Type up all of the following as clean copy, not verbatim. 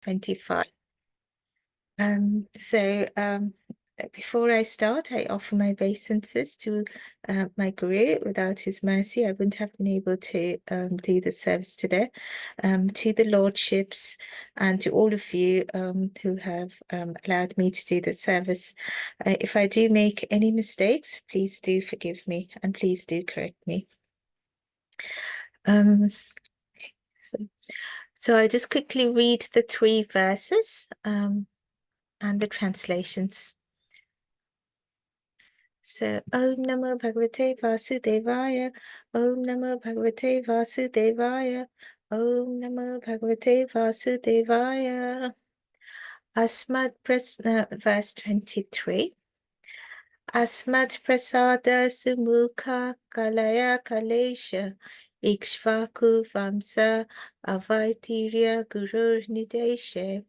25. Before I start, I offer my obeisances to my Guru. Without his mercy, I wouldn't have been able to do the service today. To the Lordships and to all of you who have allowed me to do the service. If I do make any mistakes, please do forgive me and please do correct me. So I'll just quickly read the 3 verses and the translations. So, Om Namo Bhagavate Vasudevaya, Om Namo Bhagavate Vasudevaya, Om Namo Bhagavate Vasudevaya. Verse 23. Asmat prasada sumukha kalaya kalesha, Ikshvaku vamsa avaitirya gurur nideshe.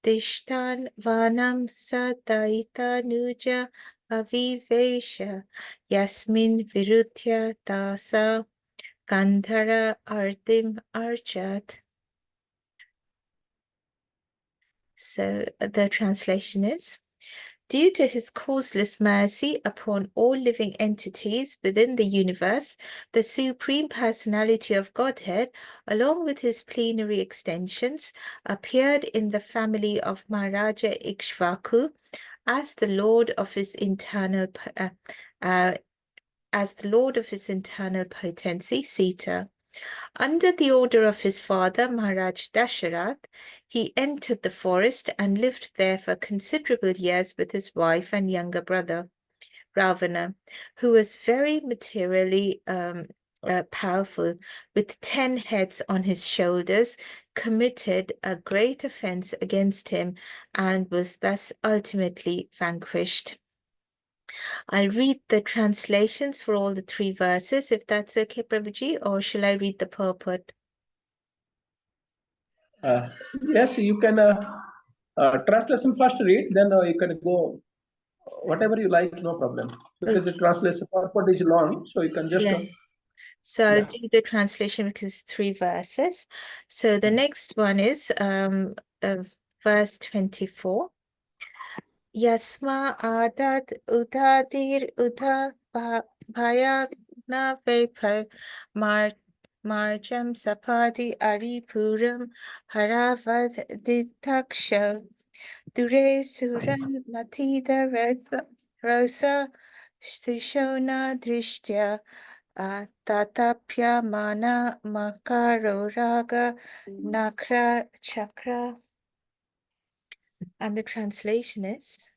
Dishtan vanam sadaita nuja avivesha yasmin virutya dasa gandhara artim archat. So the translation is, due to his causeless mercy upon all living entities within the universe, the Supreme Personality of Godhead, along with his plenary extensions, appeared in the family of Maharaja Ikshvaku as the Lord of his internal potency, Sita. Under the order of his father, Maharaj Dasharath, he entered the forest and lived there for considerable years with his wife and younger brother, Ravana, who was very materially powerful, with 10 heads on his shoulders, committed a great offense against him and was thus ultimately vanquished. I'll read the translations for all the 3 verses, if that's okay, Prabhuji, or shall I read the purport? Yes, you can translation first read, then you can go whatever you like, no problem. Because the translation purport is long, so you can just... So I'll do the translation because it's 3 verses. So the next one is verse 24. Yasma adat utadir uta bhayagna vepar marjam sapadi aripuram haravad ditaksha dure suran matida rosa sushona drishtya tatapya mana makaro raga nakra chakra. And the translation is,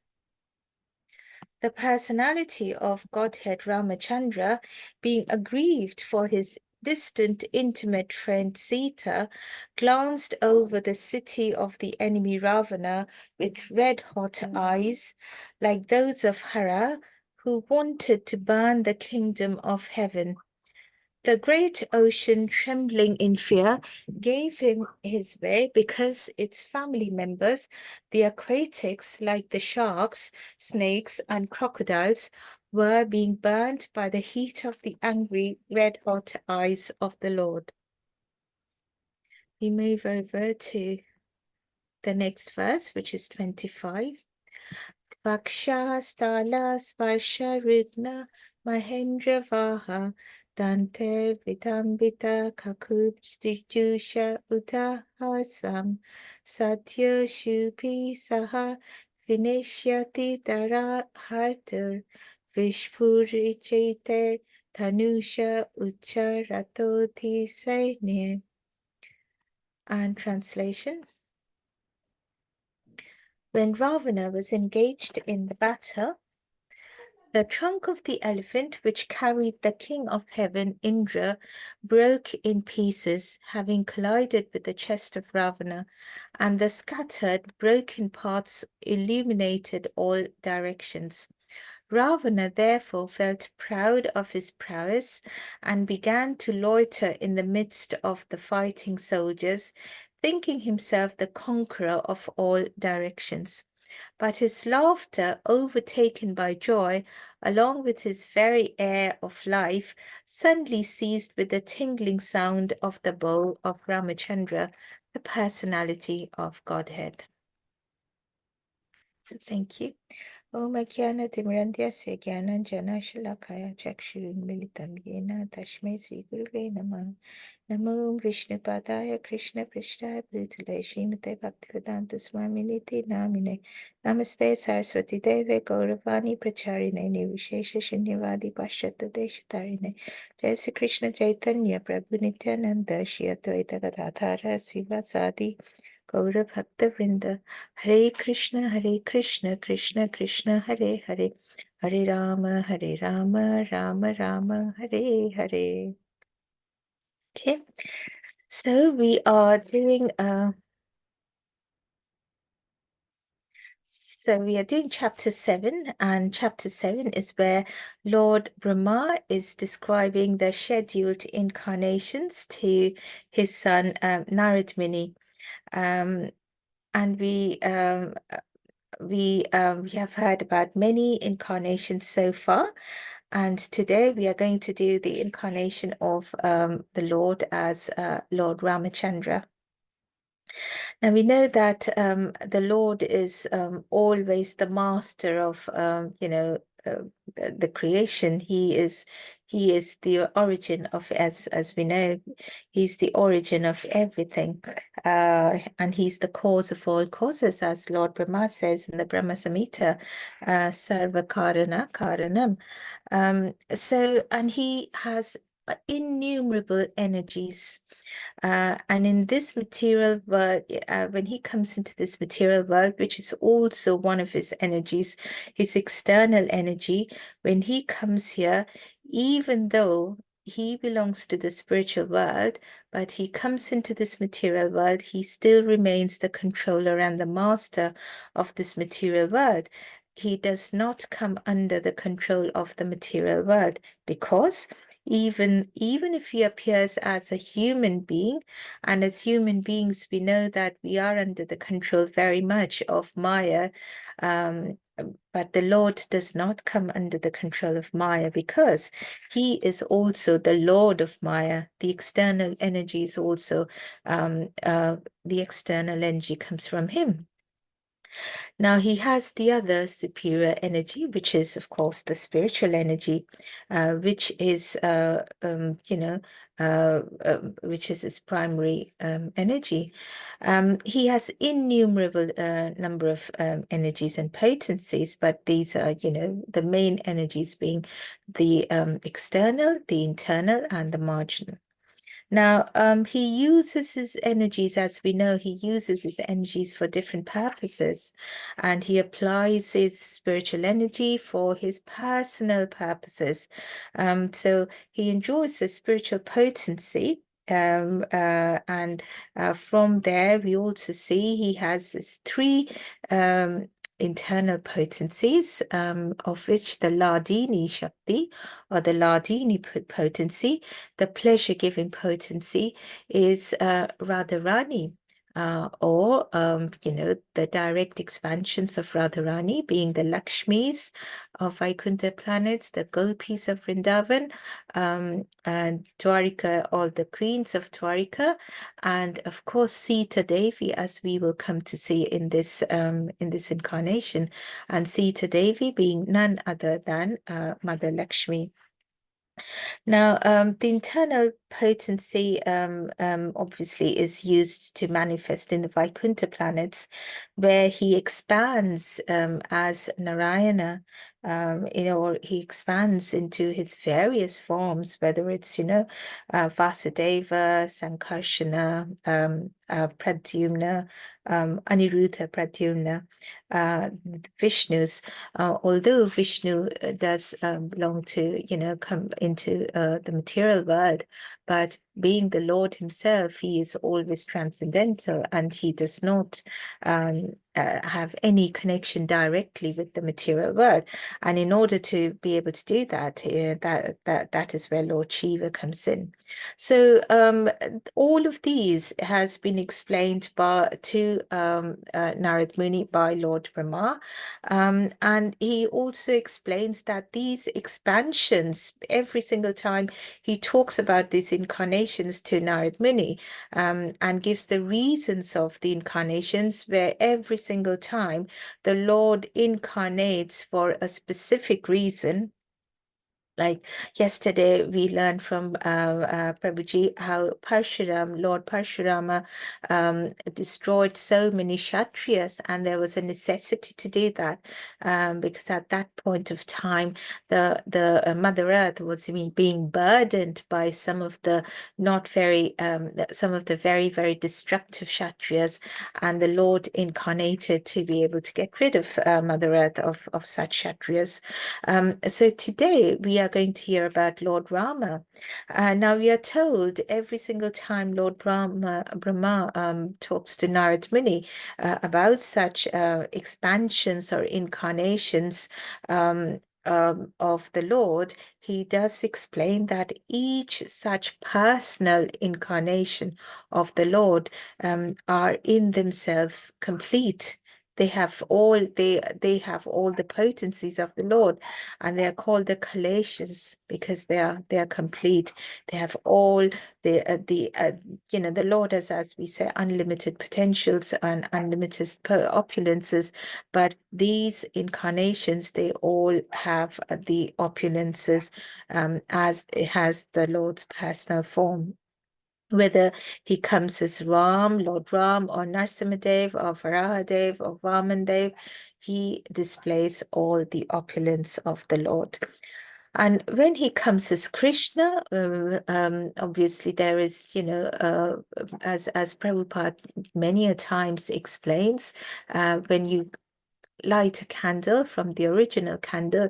the personality of Godhead Ramachandra, being aggrieved for his distant intimate friend Sita, glanced over the city of the enemy Ravana with red-hot eyes, like those of Hara, who wanted to burn the kingdom of heaven. The great ocean, trembling in fear, gave him his way because its family members, the aquatics like the sharks, snakes, and crocodiles, were being burned by the heat of the angry, red-hot eyes of the Lord. We move over to the next verse, which is 25. Vaksha stala sparsha rugna mahendra vaha danter vidambita kakubjusha utahasam satya shupi saha vinishyati dara hartur vishpurichater tanusha ucharatoti saine. And translation. When Ravana was engaged in the battle, the trunk of the elephant which carried the king of heaven, Indra, broke in pieces, having collided with the chest of Ravana, and the scattered, broken parts illuminated all directions. Ravana therefore felt proud of his prowess and began to loiter in the midst of the fighting soldiers, thinking himself the conqueror of all directions. But his laughter, overtaken by joy, along with his very air of life, suddenly ceased with the tingling sound of the bow of Ramachandra, the personality of Godhead. So thank you. Om Jnanatimirandhyasya Jnananjanashalakaya Chakshurunmilitam Yena Tasmai Sri Gurave Namah. Namo Vishnu Padaya Krishna Prishtaya Bhutale Srimate Bhaktivedanta Swaminiti Namine. Namaste Saraswati Deve Gauravani Pracharine Nirvishesha Shunyavadi Pashyata Deshatarine. Jai Sri Krishna Chaitanya Prabhu Nityananda Shri Advaita Gadadhara Sivasadi Gaura Bhakta Vrinda. Hare Krishna, Krishna Krishna, Hare Hare, Hare Rama, Rama Rama, Hare Hare. Okay, so we are doing chapter 7, and chapter 7 is where Lord Brahma is describing the scheduled incarnations to his son Narad Muni. And we have heard about many incarnations so far, and today we are going to do the incarnation of the Lord as Lord Ramachandra. Now we know that the Lord is always the master of the creation. He is the origin of, as we know, he's the origin of everything, and he's the cause of all causes, as Lord Brahma says in the Brahma Samhita, Sarva Karana Karanam. And he has innumerable energies. And in this material world, when he comes into this material world, which is also one of his energies, his external energy, when he comes here, even though he belongs to the spiritual world, but he comes into this material world, he still remains the controller and the master of this material world. He does not come under the control of the material world, because even if he appears as a human being, and as human beings we know that we are under the control very much of Maya, but the Lord does not come under the control of Maya, because he is also the Lord of Maya. The external energy is also the external energy comes from him. Now he has the other superior energy, which is, of course, the spiritual energy, which is, which is his primary energy. He has innumerable number of energies and potencies, but these are, the main energies being the external, the internal, and the marginal. Now, he uses his energies, as we know, he uses his energies for different purposes, and he applies his spiritual energy for his personal purposes. So he enjoys the spiritual potency. And from there, we also see he has his three internal potencies, of which the Ladini Shakti, or the Ladini potency, the pleasure-giving potency, is Radharani, or the direct expansions of Radharani, being the Lakshmis of Vaikuntha planets, the Gopis of Vrindavan, and Dwarika, all the queens of Dwarika, and of course Sita Devi, as we will come to see in this incarnation, and Sita Devi being none other than Mother Lakshmi. Now, the internal potency obviously is used to manifest in the Vaikuntha planets, where he expands as Narayana, or he expands into his various forms, whether it's, Vasudeva, Sankarsana, Pradyumna, Aniruddha, Pradyumna, Vishnu's. Although Vishnu does belong to, come into the material world, but being the Lord himself, he is always transcendental, and he does not have any connection directly with the material world. And in order to be able to do that, that is where Lord Shiva comes in. So all of these has been explained to Narad Muni by Lord Brahma, and he also explains that these expansions, every single time he talks about this incarnation, incarnations to Narad Muni, and gives the reasons of the incarnations, where every single time the Lord incarnates for a specific reason. Like yesterday, we learned from Prabhuji how Lord Parshurama, destroyed so many Kshatriyas, and there was a necessity to do that, because at that point of time, the Mother Earth was being burdened by some of the very, very destructive Kshatriyas, and the Lord incarnated to be able to get rid of Mother Earth of such Kshatriyas. So today we are going to hear about Lord Rama. Now we are told every single time Lord Brahma talks to Narad Muni about such expansions or incarnations of the Lord, he does explain that each such personal incarnation of the Lord are in themselves complete. They have all the potencies of the Lord, and they are called the Kaleshas because they are complete. They have all the Lord has, as we say, unlimited potentials and unlimited opulences, but these incarnations, they all have the opulences as it has the Lord's personal form. Whether he comes as Lord Ram, or Narsimadev, or Varahadev, or Vamandev, he displays all the opulence of the Lord. And when he comes as Krishna, obviously there is, as Prabhupada many a times explains, when you light a candle from the original candle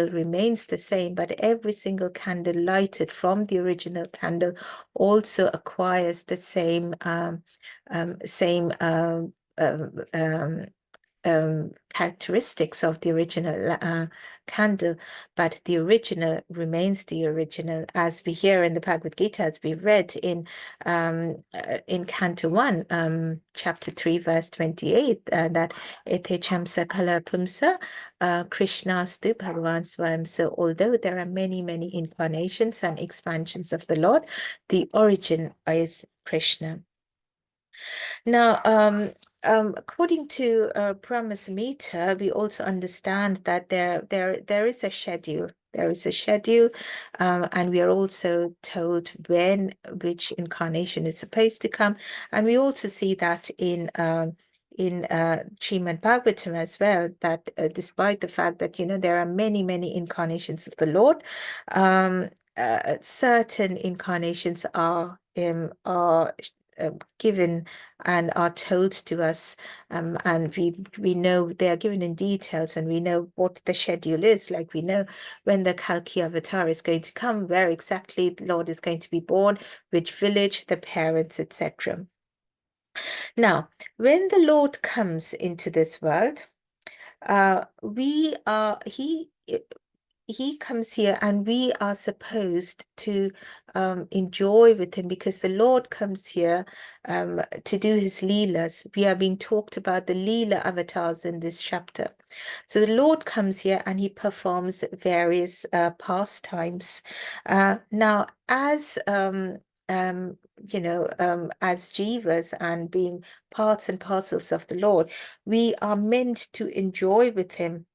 remains the same, but every single candle lighted from the original candle also acquires the same characteristics of the original candle, but the original remains the original, as we hear in the Bhagavad Gita, as we read in Canto 1, chapter 3, verse 28, that Etecham Sakala Pumsa Krishnastu Bhagavan Swam. So although there are many, many incarnations and expansions of the Lord, the origin is Krishna. Now, according to Brahma Samhita, we also understand that there is a schedule. There is a schedule, and we are also told which incarnation is supposed to come, and we also see that in Srimad Bhagavatam as well, that despite the fact that there are many, many incarnations of the Lord, certain incarnations are given and are told to us, and we know they are given in details, and we know what the schedule is. Like we know when the Kalki avatar is going to come, where exactly the Lord is going to be born, which village, the parents, etc. Now, when the Lord comes into this world, he comes here, and we are supposed to enjoy with him, because the Lord comes here to do his leelas. We are being talked about the leela avatars in this chapter. So the Lord comes here and he performs various pastimes. Now, as as jivas and being parts and parcels of the Lord, we are meant to enjoy with him.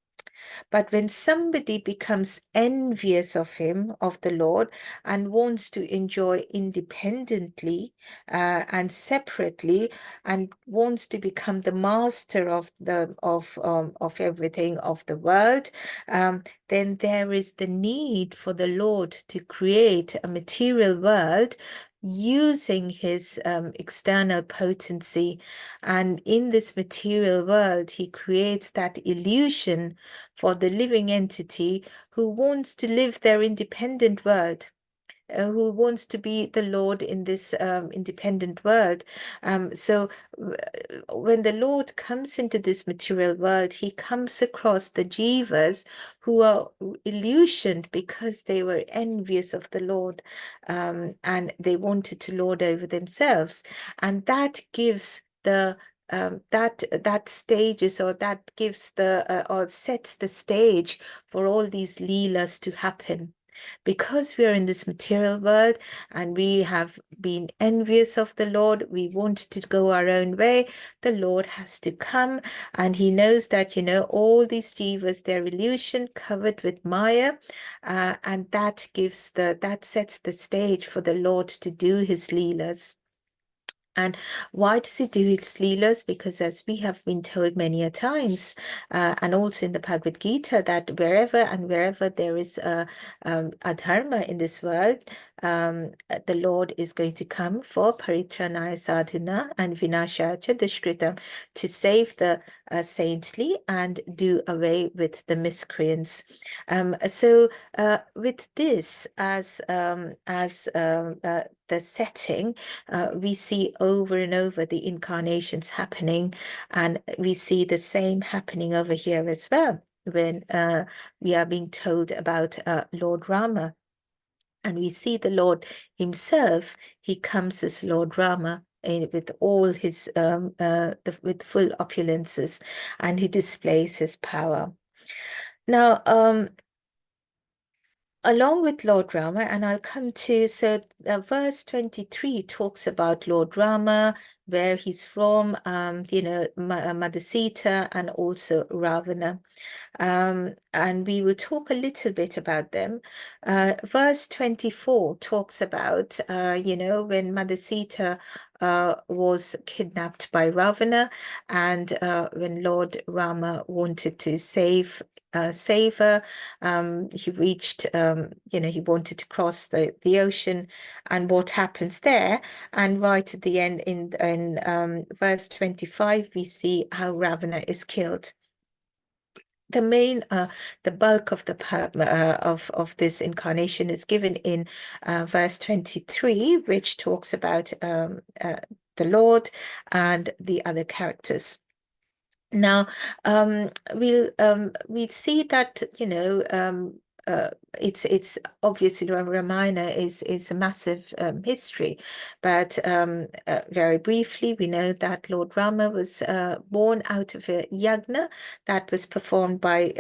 But when somebody becomes envious of him, of the Lord, and wants to enjoy independently and separately, and wants to become the master of everything of the world, then there is the need for the Lord to create a material world using his external potency. And in this material world, he creates that illusion for the living entity who wants to live their independent world, who wants to be the Lord in this independent world. So when the Lord comes into this material world, he comes across the jivas who are illusioned because they were envious of the Lord, and they wanted to lord over themselves. And that gives the that stages, or that gives the or sets the stage for all these leelas to happen. Because we are in this material world and we have been envious of the Lord, we want to go our own way, the Lord has to come, and he knows that, all these jivas, they're illusion covered with Maya, and that sets the stage for the Lord to do his leelas. And why does he do his leelas? Because as we have been told many a times, and also in the Bhagavad Gita, that wherever there is a dharma in this world, the Lord is going to come for paritranaya sadhuna and vinashacha dushkritam, to save the saintly and do away with the miscreants. So with this as the setting, we see over and over the incarnations happening, and we see the same happening over here as well when we are being told about Lord Rama. And we see the Lord himself, he comes as Lord Rama with all his, with full opulences, and he displays his power. Now, along with Lord Rama, and I'll come to, so verse 23 talks about Lord Rama, where he's from, Mother Sita, and also Ravana. And we will talk a little bit about them. Verse 24 talks about, when Mother Sita was kidnapped by Ravana, and when Lord Rama wanted to save her, he reached, he wanted to cross the ocean, and what happens there? And right at the end, in verse 25, we see how Ravana is killed. The bulk of of this incarnation is given in verse 23, which talks about the Lord and the other characters. Now, we'll see that, it's obviously Ramayana is a massive history, but very briefly, we know that Lord Rama was born out of a yagna that was performed by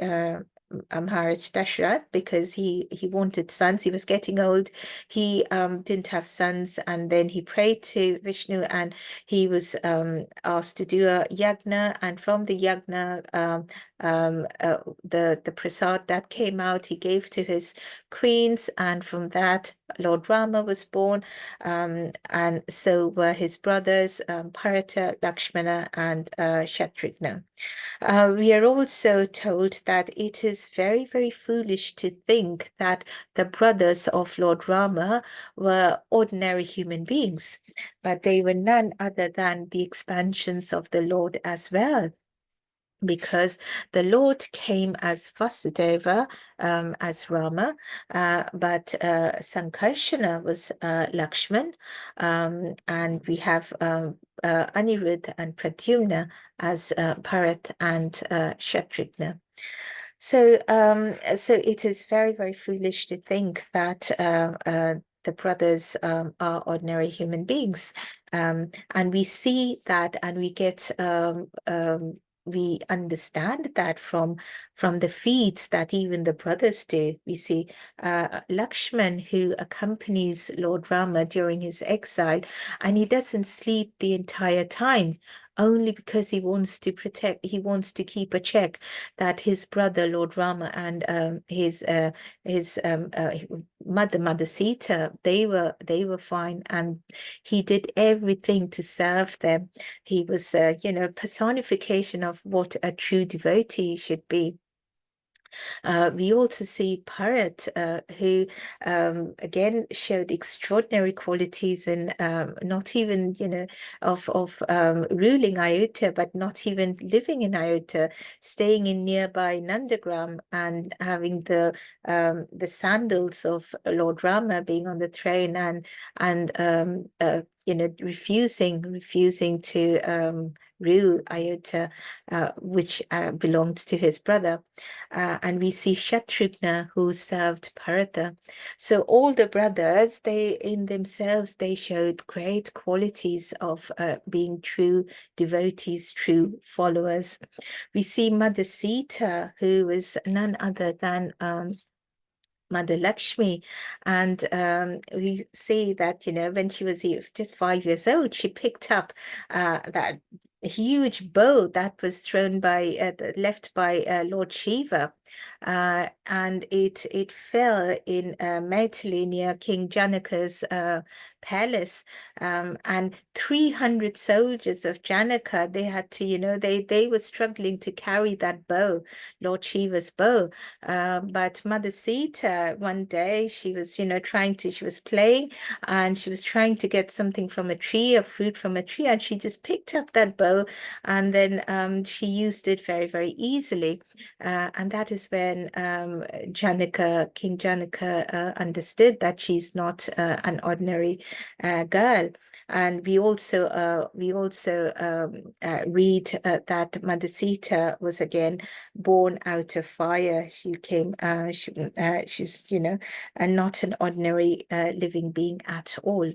Maharaj Dashrath, because he wanted sons. He was getting old. He didn't have sons, and then he prayed to Vishnu, and he was asked to do a yagna, and from the yagna, the prasad that came out, he gave to his queens, and from that, Lord Rama was born, and so were his brothers, Bharata, Lakshmana, and Shatrughna. We are also told that it is very, very foolish to think that the brothers of Lord Rama were ordinary human beings, but they were none other than the expansions of the Lord as well, because the Lord came as Vasudeva, as Rama, but Sankarshana was Lakshman, and we have Anirudh and Pradyumna as Bharat and Shatrughna. So, so it is very, very foolish to think that the brothers are ordinary human beings, and we see that, and we get we understand that from the feats that even the brothers do. We see Lakshman, who accompanies Lord Rama during his exile, and he doesn't sleep the entire time, only because he wants to keep a check that his brother Lord Rama and his mother Sita, they were fine, and he did everything to serve them. He was personification of what a true devotee should be. We also see Bharat, who again showed extraordinary qualities in not even, of ruling Ayodhya, but not even living in Ayodhya, staying in nearby Nandagram and having the sandals of Lord Rama being on the throne, and refusing to rule Ayodhya, which belonged to his brother. And we see Shatrughna, who served Bharata. So all the brothers, they in themselves, they showed great qualities of being true devotees, true followers. We see Mother Sita, who was none other than Mother Lakshmi. And we see that, when she was just 5 years old, she picked up that huge bow that was thrown left by Lord Shiva. And it fell in Maithili near King Janaka's palace. And 300 soldiers of Janaka, they had to, they were struggling to carry that bow, Lord Shiva's bow. But Mother Sita, one day, she was, she was playing and she was trying to get something from a tree, a fruit from a tree, and she just picked up that bow and then she used it very, very easily. And that is when King Janaka understood that she's not an ordinary girl. And we also read that Mother Sita was again born out of fire. She's not an ordinary living being at all.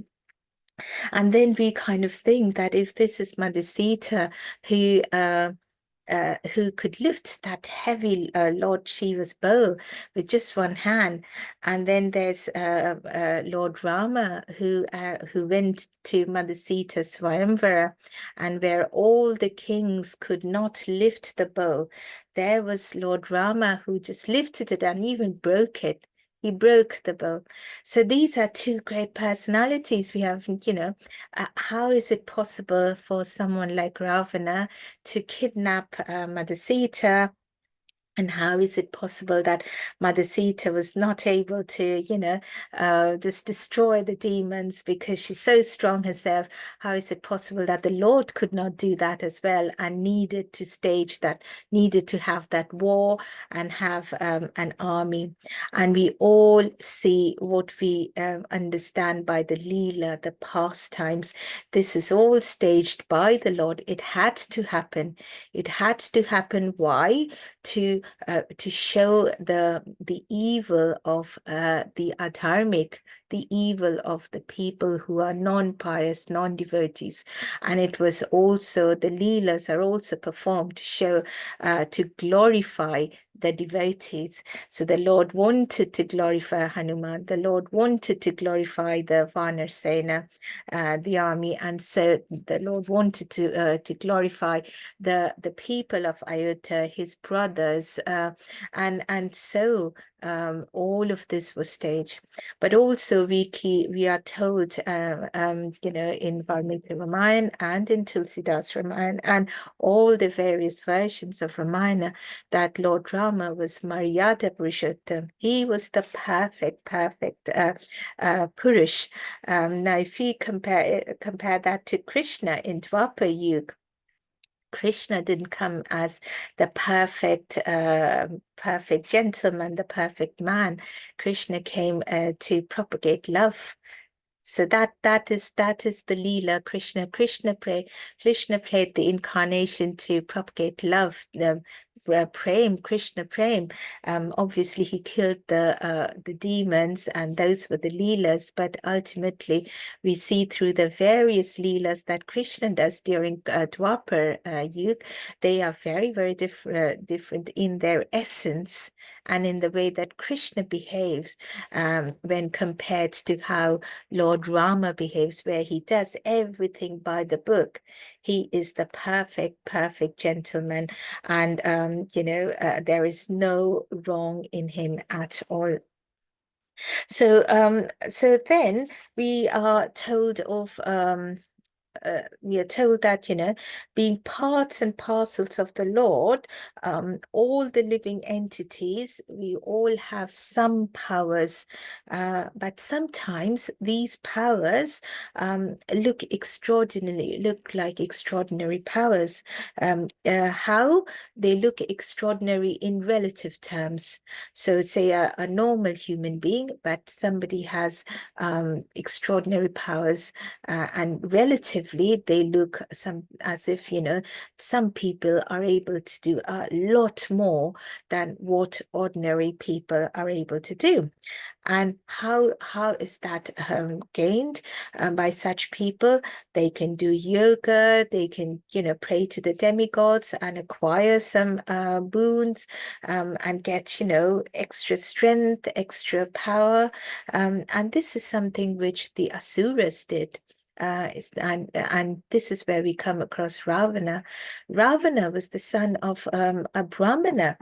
And then we kind of think that if this is Mother Sita who could lift that heavy Lord Shiva's bow with just one hand. And then there's Lord Rama who went to Mother Sita's Swayamvara, and where all the kings could not lift the bow, there was Lord Rama who just lifted it and even broke it. He broke the bow. So these are two great personalities we have, how is it possible for someone like Ravana to kidnap Mother Sita? And how is it possible that Mother Sita was not able to, just destroy the demons because she's so strong herself? How is it possible that the Lord could not do that as well and needed to have that war and have an army? And we all see what we understand by the Leela, the pastimes. This is all staged by the Lord. It had to happen. It had to happen. Why? To show the evil of the adharmic, the evil of the people who are non-pious, non-devotees. And it was also, the Leelas are also performed to show, to glorify the devotees. So the Lord wanted to glorify Hanuman. The Lord wanted to glorify the Vanar Sena, the army. And so the Lord wanted to glorify the people of Ayodhya, his brothers, and so all of this was staged. But also we are told, in Valmiki Ramayana and in Tulsidas Ramayana and all the various versions of Ramayana, that Lord Rama was Maryada Purushottam. He was the perfect Purush. Now, if we compare that to Krishna in Dwapar Yuga, Krishna didn't come as the perfect gentleman, the perfect man. Krishna came to propagate love. So that is the Leela. Krishna played the incarnation to propagate love, the Prem, Krishna Prem. Obviously he killed the demons, and those were the Leelas, but ultimately we see through the various Leelas that Krishna does during Dwapar Yuga, they are very, very different in their essence and in the way that Krishna behaves when compared to how Lord Rama behaves, where he does everything by the book. He is the perfect gentleman, and there is no wrong in him at all. So then we are told of we are told that, being parts and parcels of the Lord, all the living entities, we all have some powers, but sometimes these powers look like extraordinary powers. How? They look extraordinary in relative terms. So say a normal human being, but somebody has extraordinary powers, and relative objectively, they look as if, some people are able to do a lot more than what ordinary people are able to do. And how is that gained by such people? They can do yoga, they can, pray to the demigods and acquire some boons and get, extra strength, extra power. And this is something which the Asuras did. And this is where we come across Ravana. Ravana was the son of a Brahmana.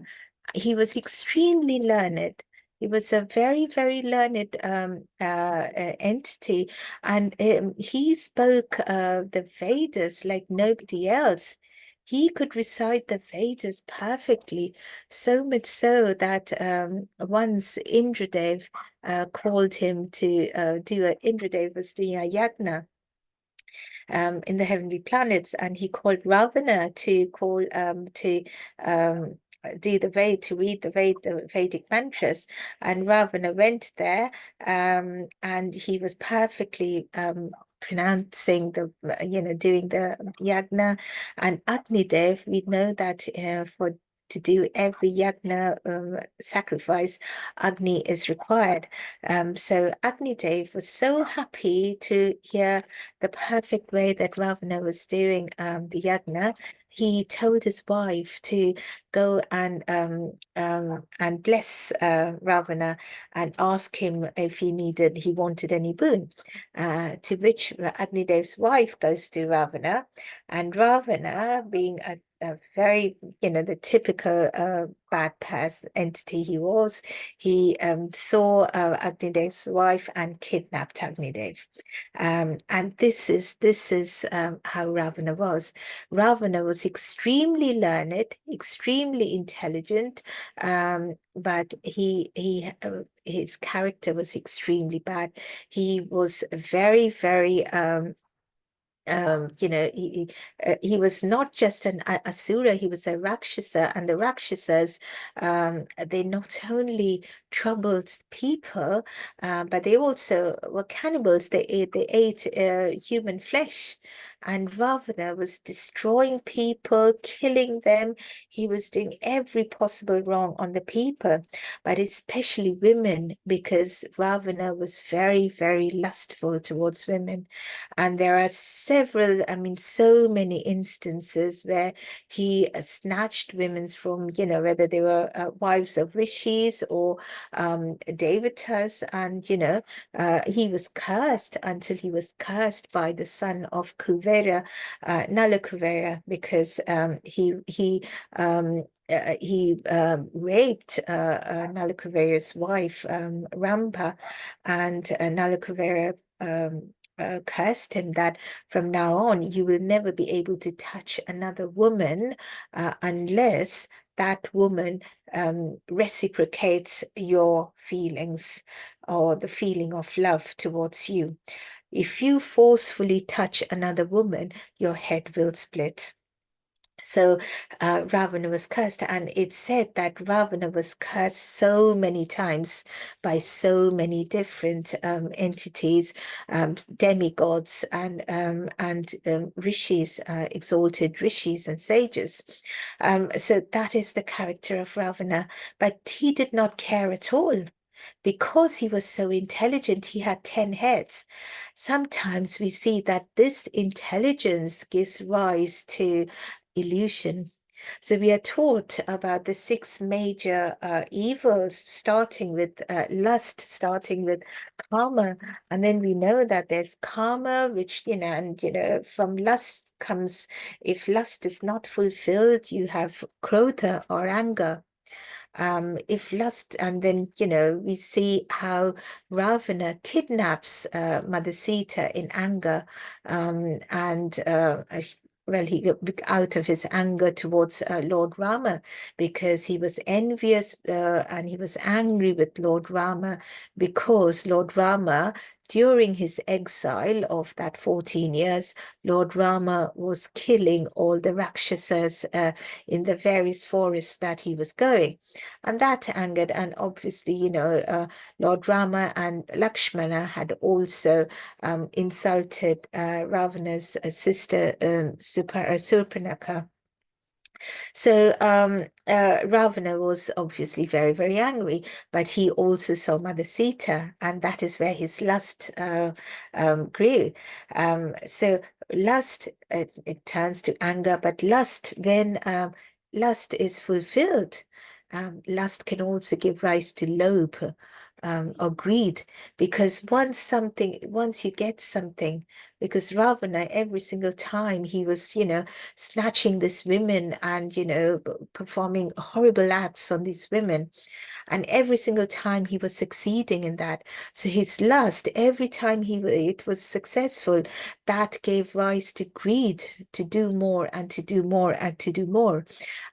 He was extremely learned. He was a very, very learned entity, and he spoke the Vedas like nobody else. He could recite the Vedas perfectly, so much so that once Indradev called him to Indradev was doing a yagna in the heavenly planets, and he called Ravana to do the Ved, to read the Vedic mantras, and Ravana went there, and he was perfectly pronouncing doing the yagna. And Agnidev, we know that for to do every yagna sacrifice, Agni is required. So Agni Dev was so happy to hear the perfect way that Ravana was doing the yagna. He told his wife to go and bless Ravana and ask him if he wanted any boon. To which Agnidev's wife goes to Ravana, and Ravana, being a very, the typical bad person entity he was, he saw Agnidev's wife and kidnapped Agnidev. And this is how Ravana was. Ravana was extremely learned, extremely intelligent, but his character was extremely bad. He was very, very he was not just an asura, he was a rakshasa, and the rakshasas, they not only troubled people, but they also were cannibals. They ate human flesh, and Ravana was destroying people, killing them. He was doing every possible wrong on the people, but especially women, because Ravana was very, very lustful towards women. And there are several, so many instances where he snatched women from, whether they were wives of rishis or devatas. And, he was cursed until he was cursed by the son of Kuvera, Nala Kuvera, because he raped Nala Kuvera's wife, Ramba, and Nala Kuvera cursed him that from now on you will never be able to touch another woman unless that woman reciprocates your feelings or the feeling of love towards you. If you forcefully touch another woman, your head will split. So Ravana was cursed, and it's said that Ravana was cursed so many times by so many different entities, demigods, and rishis, exalted rishis and sages. So that is the character of Ravana, but he did not care at all. Because he was so intelligent, he had 10 heads. Sometimes we see that this intelligence gives rise to illusion. So we are taught about the 6 major evils, starting with lust, starting with karma. And then we know that there's karma, which, and, from lust comes, if lust is not fulfilled, you have krodha or anger. If lust, and then, we see how Ravana kidnaps Mother Sita in anger, and well, he got out of his anger towards Lord Rama, because he was envious and he was angry with Lord Rama because Lord Rama during his exile of that 14 years, Lord Rama was killing all the Rakshasas in the various forests that he was going. And that angered, and obviously, Lord Rama and Lakshmana had also insulted Ravana's sister, Surpanaka. So Ravana was obviously very, very angry, but he also saw Mother Sita, and that is where his lust grew. So lust, it turns to anger, but lust, when lust is fulfilled, lust can also give rise to lobe. Or greed, because once you get something, because Ravana, every single time he was, snatching these women and, performing horrible acts on these women. And every single time he was succeeding in that. So his lust, every time it was successful, that gave rise to greed, to do more and to do more and to do more.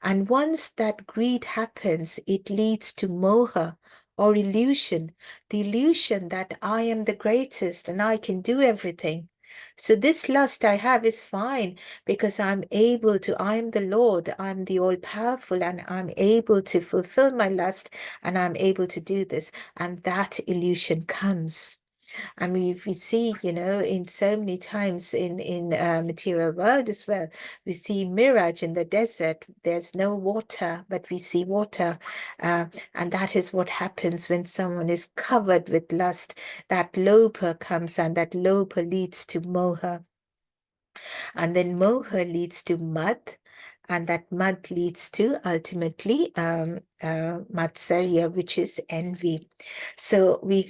And once that greed happens, it leads to moha, or illusion, the illusion that I am the greatest and I can do everything. So this lust I have is fine because I am the Lord, I'm the all-powerful, and I'm able to fulfill my lust, and I'm able to do this. And that illusion comes. I mean, we see, in so many times in material world as well, we see mirage in the desert. There's no water, but we see water. And that is what happens when someone is covered with lust. That lopa comes, and that lopa leads to moha. And then moha leads to mad, and that mad leads to ultimately matsarya, which is envy. So we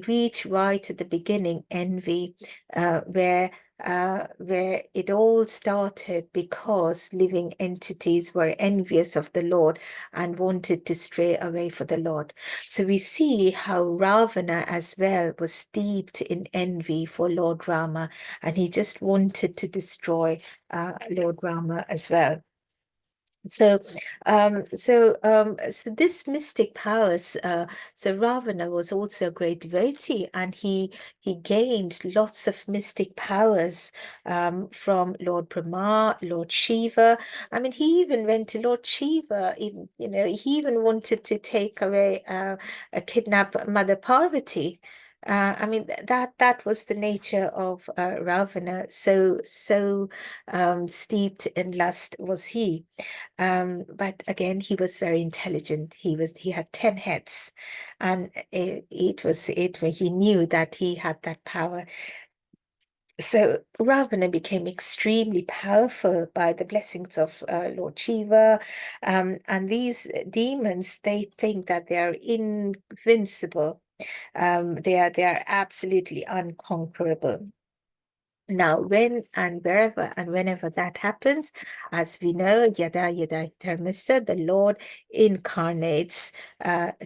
reach right at the beginning, envy, where it all started because living entities were envious of the Lord and wanted to stray away from the Lord. So we see how Ravana as well was steeped in envy for Lord Rama, and he just wanted to destroy Lord Rama as well. So this mystic powers, so Ravana was also a great devotee, and he gained lots of mystic powers from Lord Brahma, Lord Shiva. I mean, he even went to Lord Shiva. He even wanted to take away, kidnap Mother Parvati. I mean, that was the nature of Ravana. So steeped in lust was he. But again, he was very intelligent. He had 10 heads, and he knew that he had that power. So Ravana became extremely powerful by the blessings of Lord Shiva, and these demons, they think that they are invincible. They are absolutely unconquerable. Now, when and wherever and whenever that happens, as we know, yada yada dharmasa, the Lord incarnates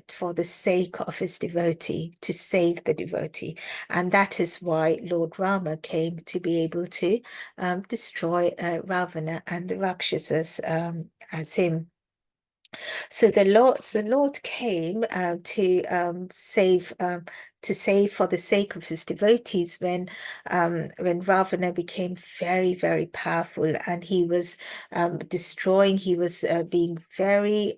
for the sake of his devotee, to save the devotee. And that is why Lord Rama came to be able to destroy Ravana and the Rakshasas as him. So the Lord came to save for the sake of his devotees when Ravana became very, very powerful, and he was destroying. He was being very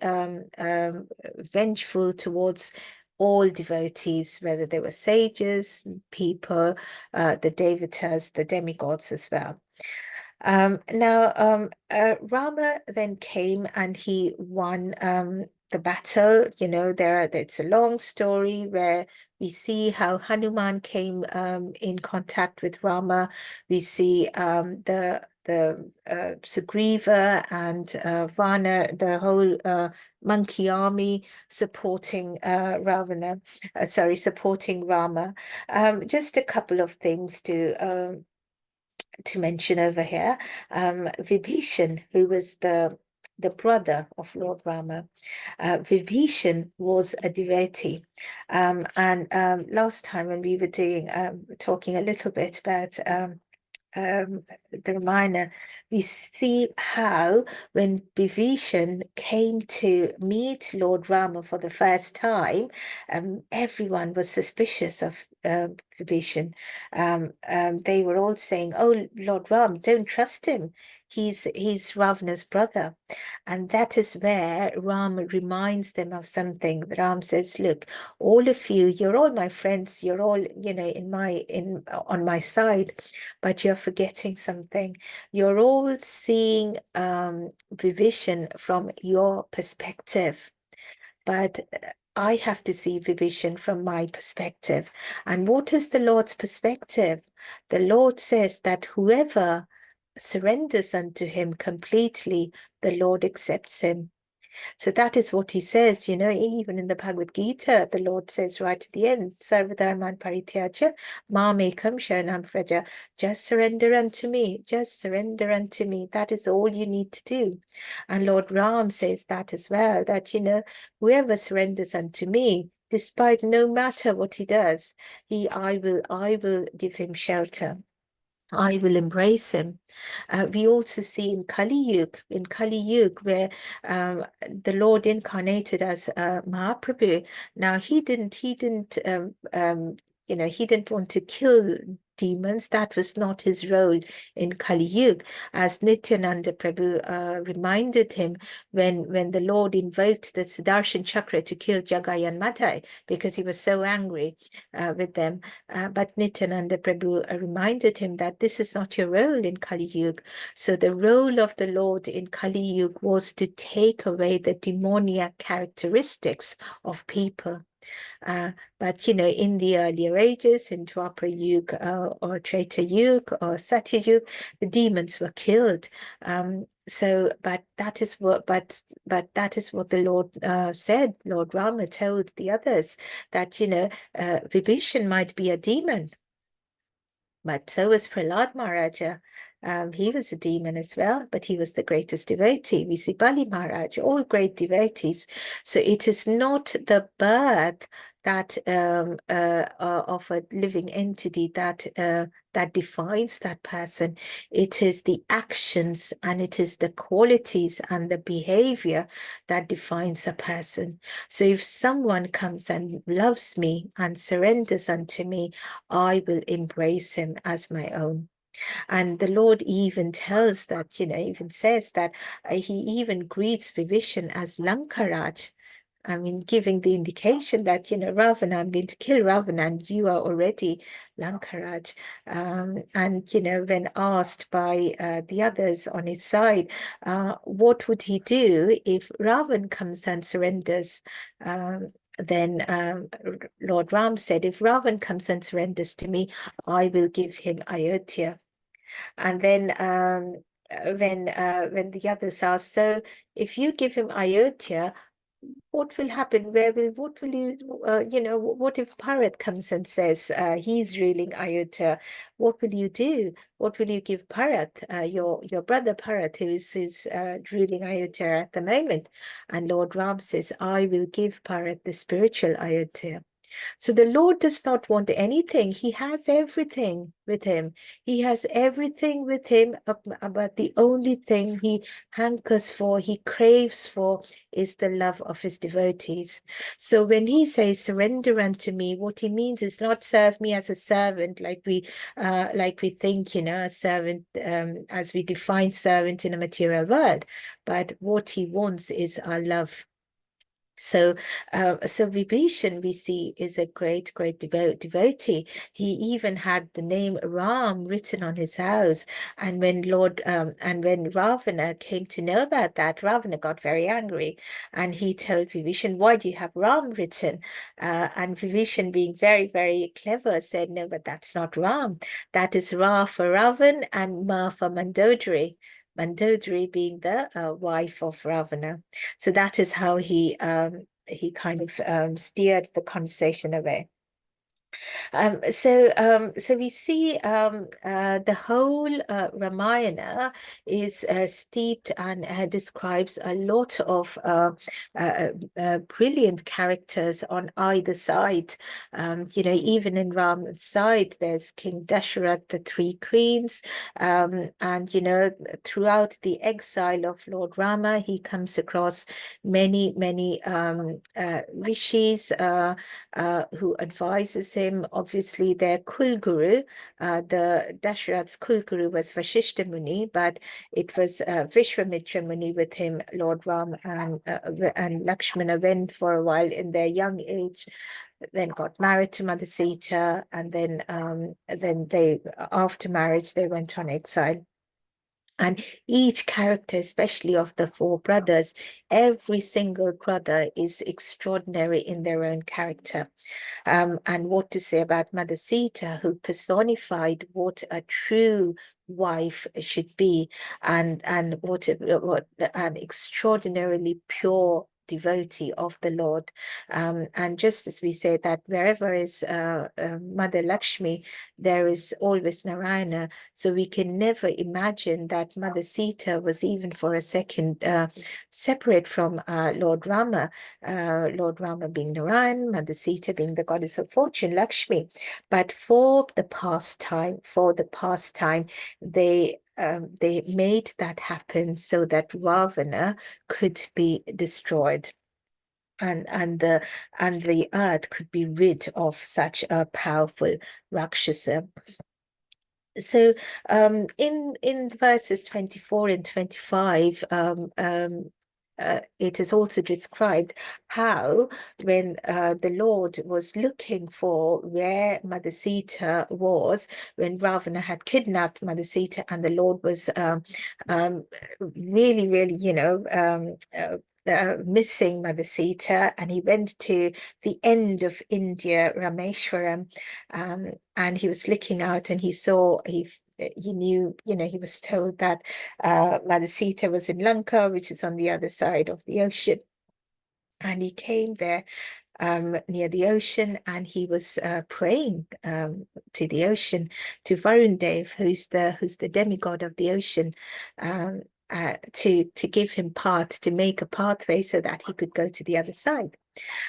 vengeful towards all devotees, whether they were sages, people, the devatas, the demigods as well. Now, Rama then came and he won the battle. It's a long story where we see how Hanuman came in contact with Rama. We see the Sugriva and Vana, the whole monkey army supporting supporting Rama. Just a couple of things to mention over here. Vibhishan, who was the brother of Lord Rama. Vibhishan was a devotee. And last time when we were talking a little bit about the Ramayana, we see how when Vibhishan came to meet Lord Rama for the first time, everyone was suspicious of Vibhishan. They were all saying, "Oh, Lord Ram, don't trust him. He's Ravana's brother." And that is where Ram reminds them of something. Ram says, "Look, all of you, you're all my friends. You're all, on my side, but you're forgetting something. You're all seeing Vibhishan from your perspective, but I have to see Vibhishan from my perspective." And what is the Lord's perspective? The Lord says that whoever surrenders unto him completely, the Lord accepts him. So that is what he says, even in the Bhagavad Gita, the Lord says right at the end, Sarvadharman Parityaja, Mamekam Sharanam Vraja, just surrender unto me, just surrender unto me. That is all you need to do. And Lord Ram says that as well, that, whoever surrenders unto me, despite no matter what he does, I will give him shelter. I will embrace him. We also see in Kali Yuga, where the Lord incarnated as Mahaprabhu. Now he didn't he didn't want to kill demons. That was not his role in Kali Yuga, as Nityananda Prabhu reminded him when the Lord invoked the Sudarshan Chakra to kill Jagai and Madai because he was so angry with them. But Nityananda Prabhu reminded him that this is not your role in Kali Yuga. So the role of the Lord in Kali Yuga was to take away the demoniac characteristics of people. But in the earlier ages, in Dwapara Yuga or Treta Yuga or Satya Yuga, the demons were killed. But that is what the Lord said. Lord Rama told the others that Vibhishan might be a demon, but so was Prahlad Maharaja. He was a demon as well, but he was the greatest devotee. We see Bali Maharaj, all great devotees. So it is not the birth that of a living entity that defines that person. It is the actions and it is the qualities and the behavior that defines a person. So if someone comes and loves me and surrenders unto me, I will embrace him as my own. And the Lord even tells that, even says that he even greets Vibhishan as Lankaraj. I mean, giving the indication that, Ravana, I'm going to kill Ravana and you are already Lankaraj. And, when asked by the others on his side, what would he do if Ravan comes and surrenders? Then Lord Ram said, if Ravan comes and surrenders to me, I will give him Ayodhya. And then when the others asked, so if you give him Ayodhya, what will happen? What will you, what if Bharat comes and says he's ruling Ayodhya? What will you do? What will you give Bharat, your brother Bharat, who's ruling Ayodhya at the moment? And Lord Ram says, I will give Bharat the spiritual Ayodhya. So the Lord does not want anything. He has everything with him. He has everything with him, but the only thing he hankers for, he craves for, is the love of his devotees. So when he says, surrender unto me, what he means is not serve me as a servant, like we think, a servant, as we define servant in a material world, but what he wants is our love. So Vibhishan, we see, is a great devotee. He even had the name Ram written on his house. And when when Ravana came to know about that, Ravana got very angry, and he told Vibhishan, "Why do you have Ram written?" And Vibhishan, being very, very clever, said, "No, but that's not Ram. That is Ra for Ravan and Ma for Mandodari." Mandodari being the wife of Ravana. So that is how he kind of steered the conversation away. So we see the whole Ramayana is steeped and describes a lot of brilliant characters on either side. Even in Ram's side, there's King Dasharath, the three queens, and throughout the exile of Lord Rama, he comes across many rishis who advises him. Obviously, their Kulguru, the Dasharath's Kulguru was Vashishta Muni, but it was Vishwamitra Muni with him. Lord Ram and Lakshmana went for a while in their young age, then got married to Mother Sita, and then they, after marriage, they went on exile. And each character, especially of the four brothers, every single brother is extraordinary in their own character. And what to say about Mother Sita, who personified what a true wife should be, and what an extraordinarily pure devotee of the Lord. And just as we say that wherever is Mother Lakshmi, there is always Narayana. So we can never imagine that Mother Sita was even for a second separate from Lord Rama. Lord Rama being Narayan, Mother Sita being the goddess of fortune, Lakshmi. But for the pastime, they made that happen so that Ravana could be destroyed. And the earth could be rid of such a powerful Rakshasa. So in verses 24 and 25, it is also described how when the Lord was looking for where Mother Sita was, when Ravana had kidnapped Mother Sita, and the Lord was really, missing Mother Sita, and he went to the end of India, Rameshwaram, and he was looking out, and he knew, he was told that Mother Sita was in Lanka, which is on the other side of the ocean. And he came there near the ocean, and he was praying to the ocean, to Varun Dev, who's the demigod of the ocean, to give him path, to make a pathway so that he could go to the other side.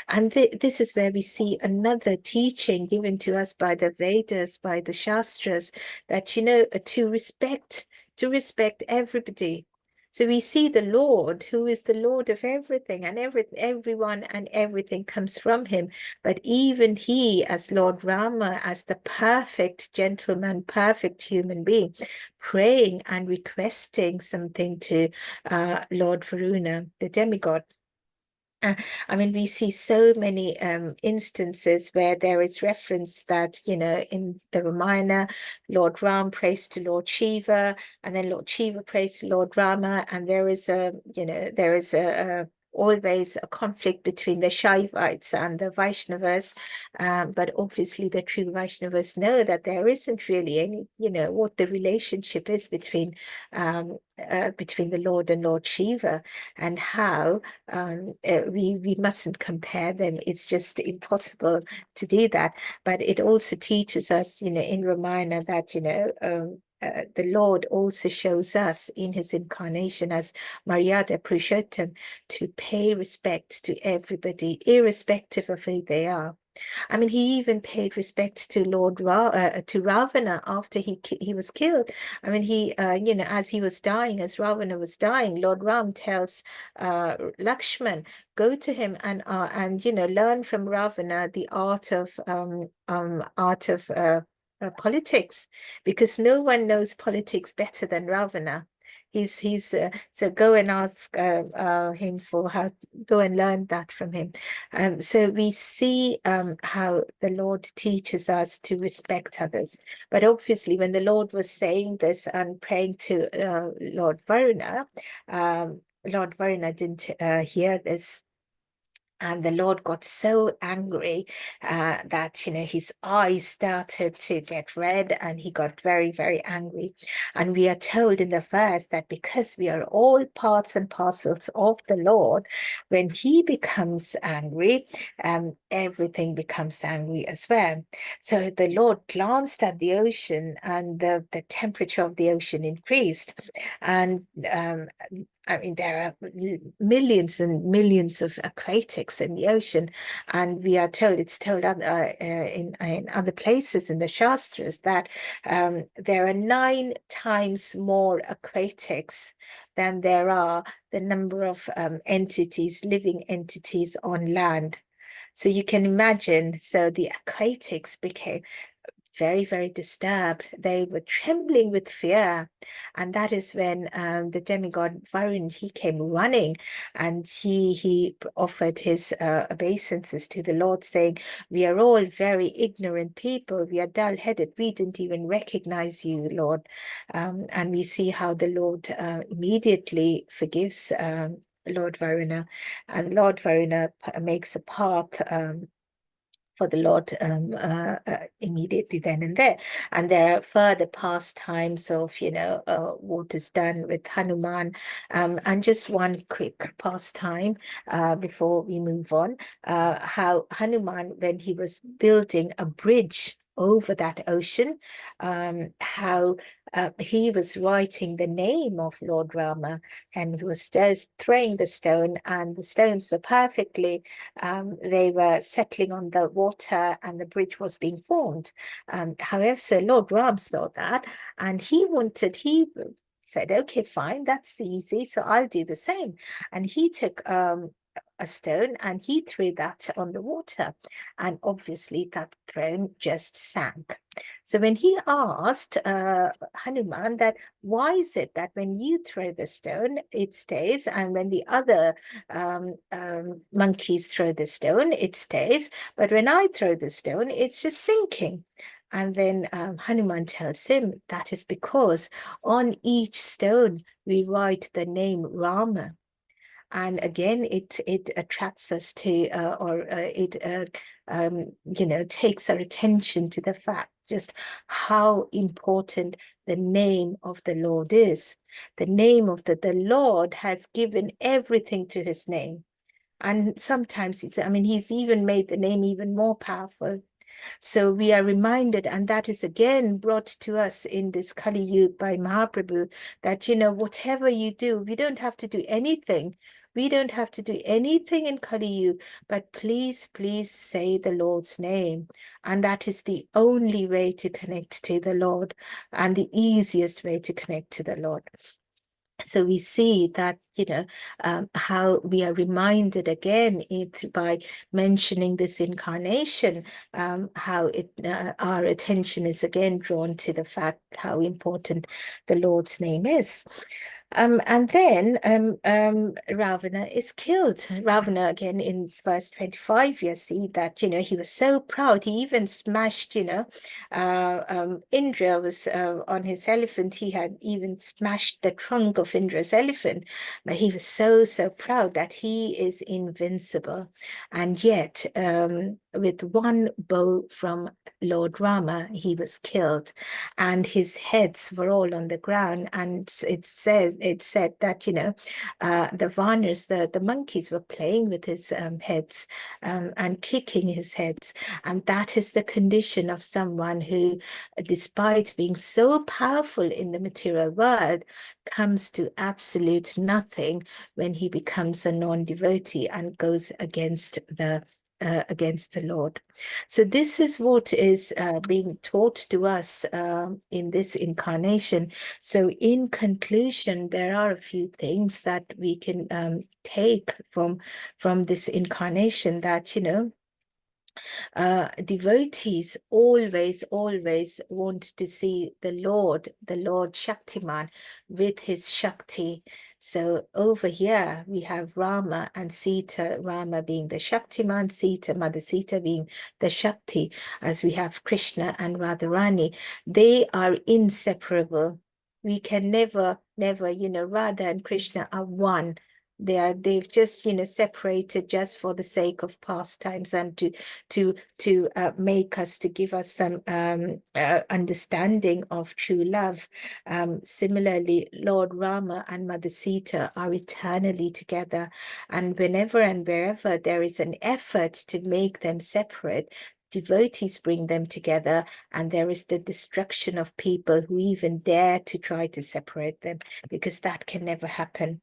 And this is where we see another teaching given to us by the Vedas, by the Shastras, that, to respect everybody. So we see the Lord, who is the Lord of everything, and everyone and everything comes from him. But even he, as Lord Rama, as the perfect gentleman, perfect human being, praying and requesting something to Lord Varuna, the demigod. I mean, we see so many instances where there is reference that, in the Ramayana, Lord Ram prays to Lord Shiva, and then Lord Shiva prays to Lord Rama, and there is always a conflict between the Shaivites and the Vaishnavas, but obviously the true Vaishnavas know that there isn't really any, what the relationship is between the Lord and Lord Shiva, and how we mustn't compare them. It's just impossible to do that. But it also teaches us, in Ramayana, that the Lord also shows us in his incarnation as Maryada Purushottam to pay respect to everybody, irrespective of who they are. I mean, he even paid respect to to Ravana after he was killed. I mean, he as he was dying, as Ravana was dying, Lord Ram tells Lakshman, go to him and learn from Ravana the art of politics, because no one knows politics better than Ravana. So go and ask him for how, go and learn that from him. So we see how the Lord teaches us to respect others. But obviously, when the Lord was saying this and praying to Lord Varuna didn't hear this. And the Lord got so angry that, you know, his eyes started to get red and he got very, very angry. And we are told in the verse that because we are all parts and parcels of the Lord, when he becomes angry, everything becomes angry as well. So the Lord glanced at the ocean and the temperature of the ocean increased. And I mean, there are millions and millions of aquatics in the ocean, and we are told, it's told in other places in the Shastras that there are 9 times more aquatics than there are the number of entities, living entities on land. So you can imagine, so the aquatics became very, very disturbed. They were trembling with fear. And that is when the demigod Varun, he came running and he offered his obeisances to the Lord, saying, we are all very ignorant people. We are dull-headed. We didn't even recognize you, Lord. And we see how the Lord immediately forgives Lord Varuna, and Lord Varuna makes a path for the Lord immediately then and there. And there are further pastimes of, you know, what is done with Hanuman. And just one quick pastime before we move on, how Hanuman, when he was building a bridge over that ocean, how he was writing the name of Lord Rama, and he was throwing the stone, and the stones were perfectly, they were settling on the water and the bridge was being formed. However, so Lord Ram saw that and he said, okay, fine, that's easy, so I'll do the same. And he took a stone and he threw that on the water, and obviously that throne just sank. So when he asked Hanuman that, why is it that when you throw the stone, it stays, and when the other monkeys throw the stone, it stays, but when I throw the stone, it's just sinking? And then Hanuman tells him that is because on each stone we write the name Rama. And again, it attracts us to, you know, takes our attention to the fact just how important the name of the Lord is. The name of the Lord has given everything to his name. And sometimes I mean, he's even made the name even more powerful. So we are reminded, and that is again brought to us in this Kali Yuga by Mahaprabhu, that, you know, whatever you do, we don't have to do anything. We don't have to do anything in Kali Yuga, but please, please say the Lord's name. And that is the only way to connect to the Lord and the easiest way to connect to the Lord. So we see that, you know, how we are reminded again by mentioning this incarnation, how our attention is again drawn to the fact how important the Lord's name is. And then Ravana is killed. Ravana, again, in verse 25, you see that, you know, he was so proud. He even smashed, you know, Indra was on his elephant. He had even smashed the trunk of Indra's elephant. But he was so, so proud that he is invincible. And yet, with one bow from Lord Rama, he was killed. And his heads were all on the ground. And it said that, you know, the Varnas, the monkeys were playing with his heads and kicking his heads. And that is the condition of someone who, despite being so powerful in the material world, comes to absolute nothing when he becomes a non-devotee and goes against the Lord. So this is what is being taught to us in this incarnation. So in conclusion, there are a few things that we can take from this incarnation, that, you know, devotees always want to see the Lord Shaktiman with his Shakti. So over here we have Rama and Sita, Rama being the Shaktiman, Sita, Mother Sita being the Shakti, as we have Krishna and Radharani. They are inseparable. We can never, you know, Radha and Krishna are one. they've just, you know, separated just for the sake of pastimes and to make us, to give us some understanding of true love. Similarly, Lord Rama and Mother Sita are eternally together, and whenever and wherever there is an effort to make them separate, devotees bring them together, and there is the destruction of people who even dare to try to separate them, because that can never happen.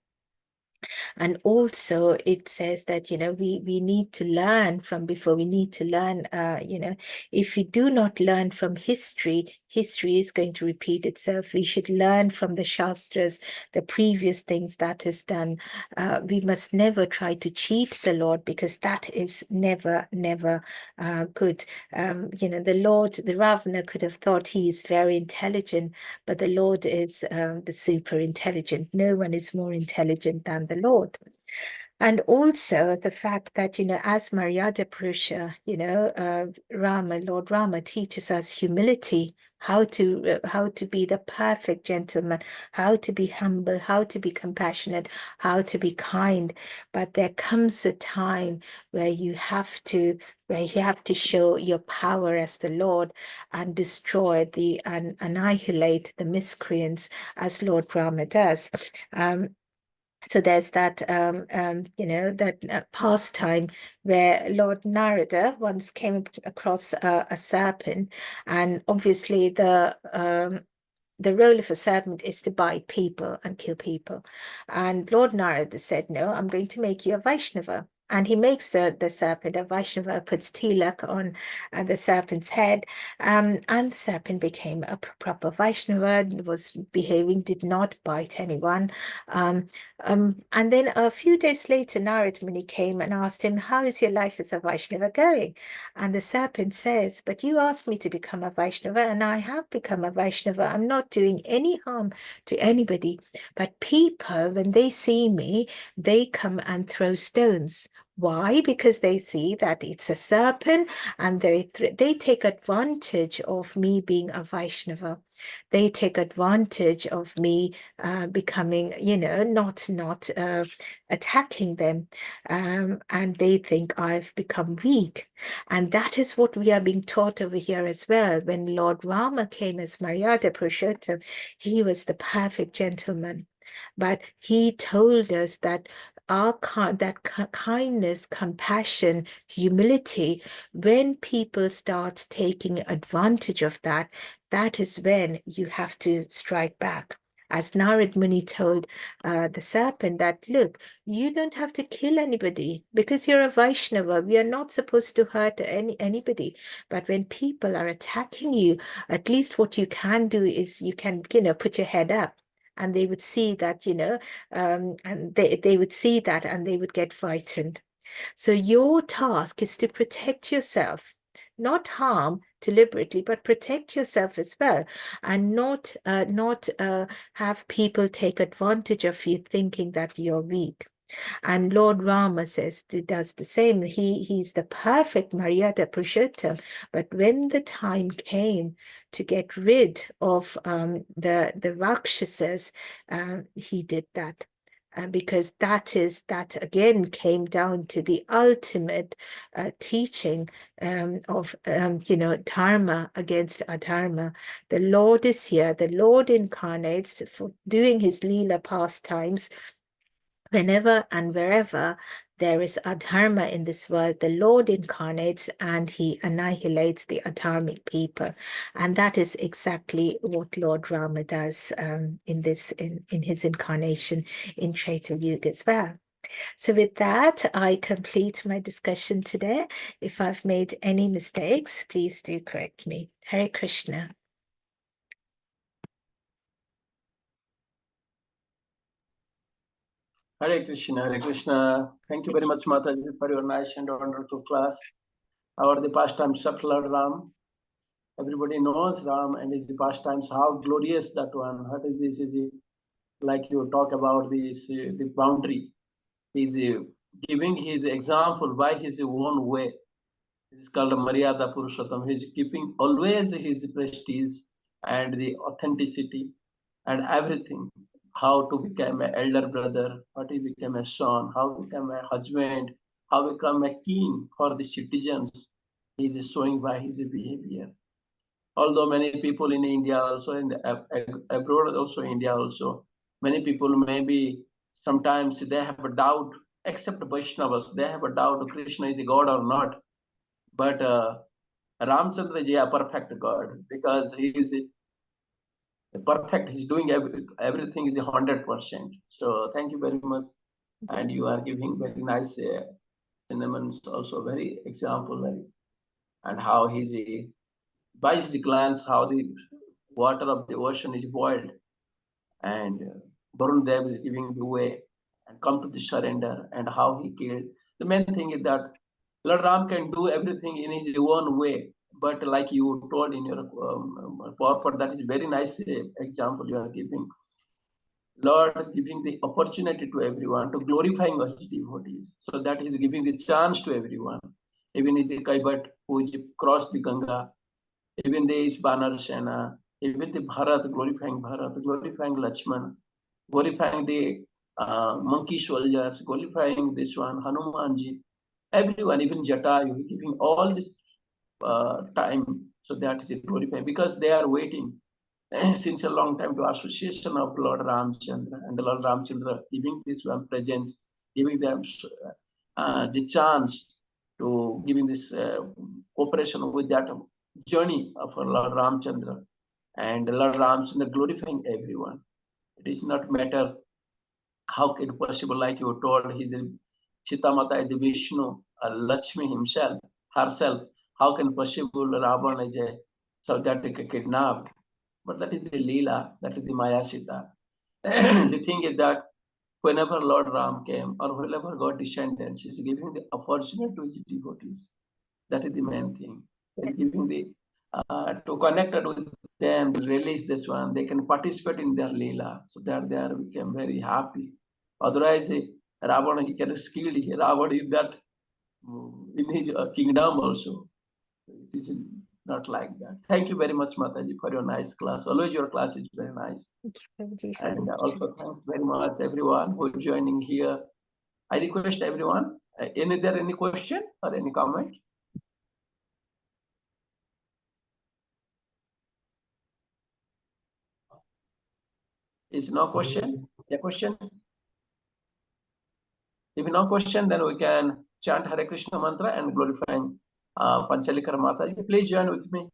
And also it says that, you know, we need to learn from before. We need to learn, you know, if we do not learn from history, history is going to repeat itself. We should learn from the Shastras, the previous things that is done. We must never try to cheat the Lord, because that is never, never good. You know, the Ravana could have thought he is very intelligent, but the Lord is the super intelligent. No one is more intelligent than the Lord. And also the fact that, you know, as Maryada Purusha, you know, Lord Rama teaches us humility, how to be the perfect gentleman, how to be humble, how to be compassionate, how to be kind. But there comes a time where you have to show your power as the Lord and destroy and annihilate the miscreants, as Lord Rama does. So there's that, you know, that pastime where Lord Narada once came across a serpent, and obviously the role of a serpent is to bite people and kill people. And Lord Narada said, no, I'm going to make you a Vaishnava. And he makes the serpent a Vaishnava, puts tilak on the serpent's head, and the serpent became a proper Vaishnava, was behaving, did not bite anyone. And then a few days later, Narad Muni came and asked him, how is your life as a Vaishnava going? And the serpent says, but you asked me to become a Vaishnava, and I have become a Vaishnava. I'm not doing any harm to anybody. But people, when they see me, they come and throw stones. Why? Because they see that it's a serpent, and they take advantage of me being a Vaishnava. They take advantage of me becoming, you know, not attacking them, and they think I've become weak. And that is what we are being taught over here as well. When Lord Rama came as Maryada Purushottam, he was the perfect gentleman. But he told us that kindness, compassion, humility, when people start taking advantage of that, that is when you have to strike back. As Narad Muni told the serpent that, look, you don't have to kill anybody because you're a Vaishnava. We are not supposed to hurt anybody. But when people are attacking you, at least what you can do is you can, you know, put your head up. And they would see that, you know, and they would see that and they would get frightened. So your task is to protect yourself, not harm deliberately, but protect yourself as well, and not have people take advantage of you thinking that you're weak. And Lord Rama does the same. He's the perfect Maryada Purushottam. But when the time came to get rid of the Rakshasas, he did that. Because that again came down to the ultimate teaching of you know, dharma against adharma. The Lord is here. The Lord incarnates for doing his Leela pastimes. Whenever and wherever there is adharma in this world, the Lord incarnates and he annihilates the adharmic people. And that is exactly what Lord Rama does in his incarnation in Treta Yuga as well. So with that, I complete my discussion today. If I've made any mistakes, please do correct me. Hare Krishna. Hare Krishna, Hare Krishna. Thank you very much, Mataji, for your nice and wonderful class. Our the pastimes of Lord Ram. Everybody knows Ram and his pastimes, how glorious that one. What is this? Is it, like you talk about this, the boundary. He's giving his example by his own way. It's called Maryada Purushottam. He's keeping always his prestige and the authenticity and everything. how to become an elder brother, how to become a son, how to become a husband, how to become a king for the citizens. He is showing by his behavior. Although many people in India also, in the abroad also, India also, many people maybe sometimes they have a doubt, except Vaishnavas, they have a doubt Krishna is the God or not. But Ramchandra ji a perfect God, because he is perfect. He's doing everything is 100%. So thank you very much, and you are giving very nice sentiments, also very example, and how he's by the glance how the water of the ocean is boiled, and Varun Dev is giving the way and come to the surrender, and how he killed. The main thing is that Lord Ram can do everything in his own way, but like you told in your PowerPoint, that is very nice example you are giving. Lord giving the opportunity to everyone to glorifying us devotees. So that is giving the chance to everyone. Even is Kaibat who crossed the Ganga, even there is Banar Sena, even the Bharat, glorifying Lakshman, glorifying the monkey soldiers, glorifying this one, Hanumanji, everyone, even Jatayu, giving all this time, so that is glorifying, because they are waiting since a long time to association of Lord Ramchandra, and the Lord Ramchandra giving this one presence, giving them the chance to giving this cooperation with that journey of Lord Ramchandra, and Lord Ramchandra glorifying everyone. It is not matter how it possible, like you told, he's the Sita Mata is the Vishnu, Lakshmi himself, herself. How can possible Ravan is a so that kidnapped? But that is the Leela, that is the Maya Sita. The thing is that whenever Lord Ram came or whenever God descended, she's giving the opportunity to his devotees. That is the main thing. Is giving the to connect with them, to release this one, they can participate in their Leela, so that they are become very happy. Otherwise, Ravana he can skill. Ravana is that in his kingdom also. It is not like that. Thank you very much, Mataji, for your nice class. Always your class is very nice. Thank you, Prabhuji, for And the also thanks very much everyone who is joining here. I request everyone, any there any question or any comment? Is no question? A question? If no question, then we can chant Hare Krishna mantra and glorifying Panchali Mataji. Please join with me.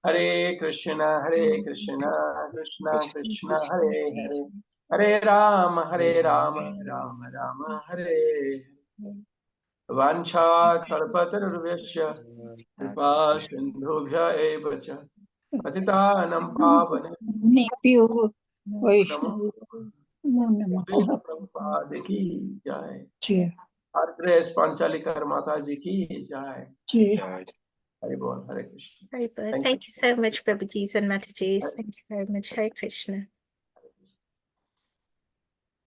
Hare Krishna, Krishna Krishna, Hare Hare, Hare Rama, Rama Rama, Hare. Vancha Kalpatarvesya, Kripa Sindhubhya Eva Cha, Patitanam Pavane, Nephew Namo Vaishnav Prabhupada ki jai. Our grace Panchali Mataji ki jai. Hare Bol, Hare Krishna. Very good. Thank you so much, Prabhuji and Mataji. Thank you very much. Hare Krishna.